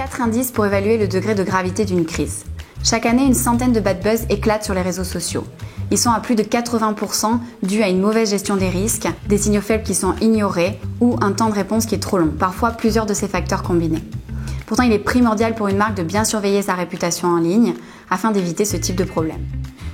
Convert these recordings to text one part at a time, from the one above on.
4 indices pour évaluer le degré de gravité d'une crise. Chaque année, une centaine de bad buzz éclatent sur les réseaux sociaux. Ils sont à plus de 80% dus à une mauvaise gestion des risques, des signaux faibles qui sont ignorés ou un temps de réponse qui est trop long, parfois plusieurs de ces facteurs combinés. Pourtant, il est primordial pour une marque de bien surveiller sa réputation en ligne afin d'éviter ce type de problème.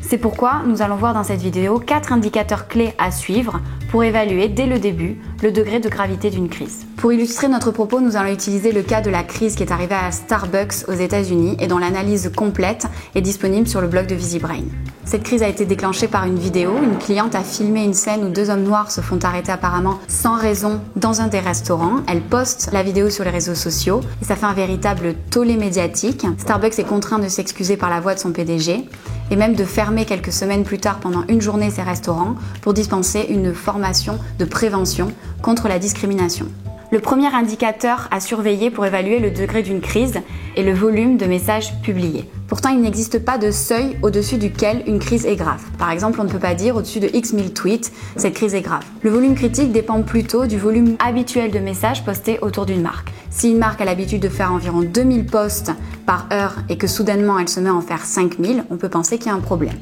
C'est pourquoi nous allons voir dans cette vidéo 4 indicateurs clés à suivre pour évaluer dès le début le degré de gravité d'une crise. Pour illustrer notre propos, nous allons utiliser le cas de la crise qui est arrivée à Starbucks aux États-Unis et dont l'analyse complète est disponible sur le blog de VisiBrain. Cette crise a été déclenchée par une vidéo. Une cliente a filmé une scène où 2 hommes noirs se font arrêter apparemment sans raison dans un des restaurants. Elle poste la vidéo sur les réseaux sociaux et ça fait un véritable tollé médiatique. Starbucks est contraint de s'excuser par la voix de son PDG et même de fermer quelques semaines plus tard pendant une journée ses restaurants pour dispenser une formation de prévention contre la discrimination. Le premier indicateur à surveiller pour évaluer le degré d'une crise est le volume de messages publiés. Pourtant, il n'existe pas de seuil au-dessus duquel une crise est grave. Par exemple, on ne peut pas dire au-dessus de X 1000 tweets, cette crise est grave. Le volume critique dépend plutôt du volume habituel de messages postés autour d'une marque. Si une marque a l'habitude de faire environ 2000 posts par heure et que soudainement elle se met à en faire 5000, on peut penser qu'il y a un problème.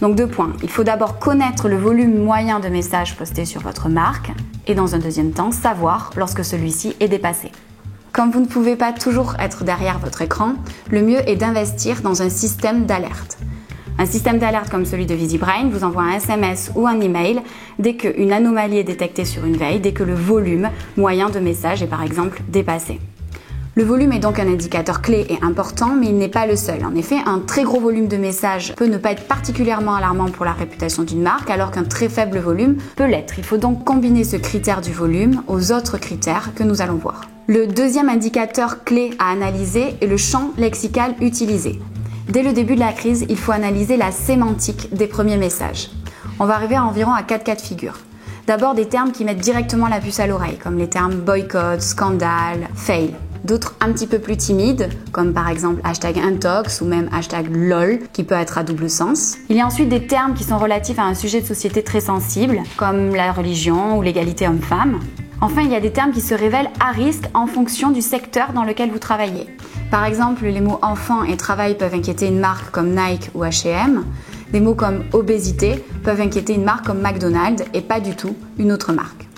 Donc 2 points. Il faut d'abord connaître le volume moyen de messages postés sur votre marque et dans un deuxième temps, savoir lorsque celui-ci est dépassé. Comme vous ne pouvez pas toujours être derrière votre écran, le mieux est d'investir dans un système d'alerte. Un système d'alerte comme celui de VisiBrain vous envoie un SMS ou un email dès qu'une anomalie est détectée sur une veille, dès que le volume moyen de messages est par exemple dépassé. Le volume est donc un indicateur clé et important, mais il n'est pas le seul. En effet, un très gros volume de messages peut ne pas être particulièrement alarmant pour la réputation d'une marque, alors qu'un très faible volume peut l'être. Il faut donc combiner ce critère du volume aux autres critères que nous allons voir. Le deuxième indicateur clé à analyser est le champ lexical utilisé. Dès le début de la crise, il faut analyser la sémantique des premiers messages. On va arriver environ à 4 cas de figure. D'abord, des termes qui mettent directement la puce à l'oreille, comme les termes boycott, scandale, fail. D'autres un petit peu plus timides, comme par exemple #intox ou même #lol, qui peut être à double sens. Il y a ensuite des termes qui sont relatifs à un sujet de société très sensible, comme la religion ou l'égalité homme-femme. Enfin, il y a des termes qui se révèlent à risque en fonction du secteur dans lequel vous travaillez. Par exemple, les mots enfant et travail peuvent inquiéter une marque comme Nike ou H&M. Des mots comme obésité peuvent inquiéter une marque comme McDonald's et pas du tout une autre marque.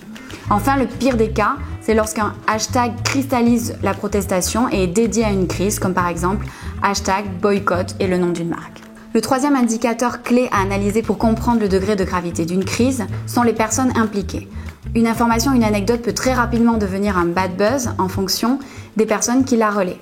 Enfin, le pire des cas, c'est lorsqu'un hashtag cristallise la protestation et est dédié à une crise, comme par exemple #boycott et le nom d'une marque. Le troisième indicateur clé à analyser pour comprendre le degré de gravité d'une crise sont les personnes impliquées. Une information, une anecdote peut très rapidement devenir un bad buzz en fonction des personnes qui la relaient.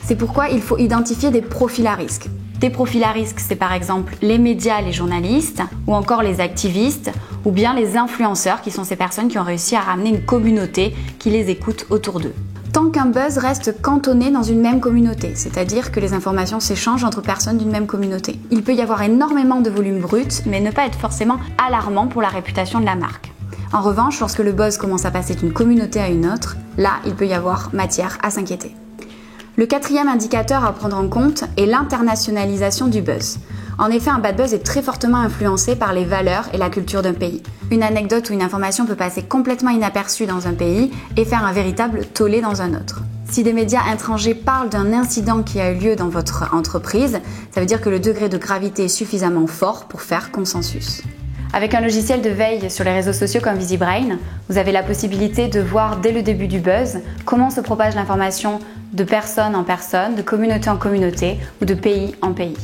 C'est pourquoi il faut identifier des profils à risque. Des profils à risque, c'est par exemple les médias, les journalistes, ou encore les activistes, ou bien les influenceurs, qui sont ces personnes qui ont réussi à ramener une communauté qui les écoute autour d'eux. Tant qu'un buzz reste cantonné dans une même communauté, c'est-à-dire que les informations s'échangent entre personnes d'une même communauté. Il peut y avoir énormément de volume brut, mais ne pas être forcément alarmant pour la réputation de la marque. En revanche, lorsque le buzz commence à passer d'une communauté à une autre, là, il peut y avoir matière à s'inquiéter. Le quatrième indicateur à prendre en compte est l'internationalisation du buzz. En effet, un bad buzz est très fortement influencé par les valeurs et la culture d'un pays. Une anecdote ou une information peut passer complètement inaperçue dans un pays et faire un véritable tollé dans un autre. Si des médias étrangers parlent d'un incident qui a eu lieu dans votre entreprise, ça veut dire que le degré de gravité est suffisamment fort pour faire consensus. Avec un logiciel de veille sur les réseaux sociaux comme VisiBrain, vous avez la possibilité de voir dès le début du buzz comment se propage l'information de personne en personne, de communauté en communauté ou de pays en pays.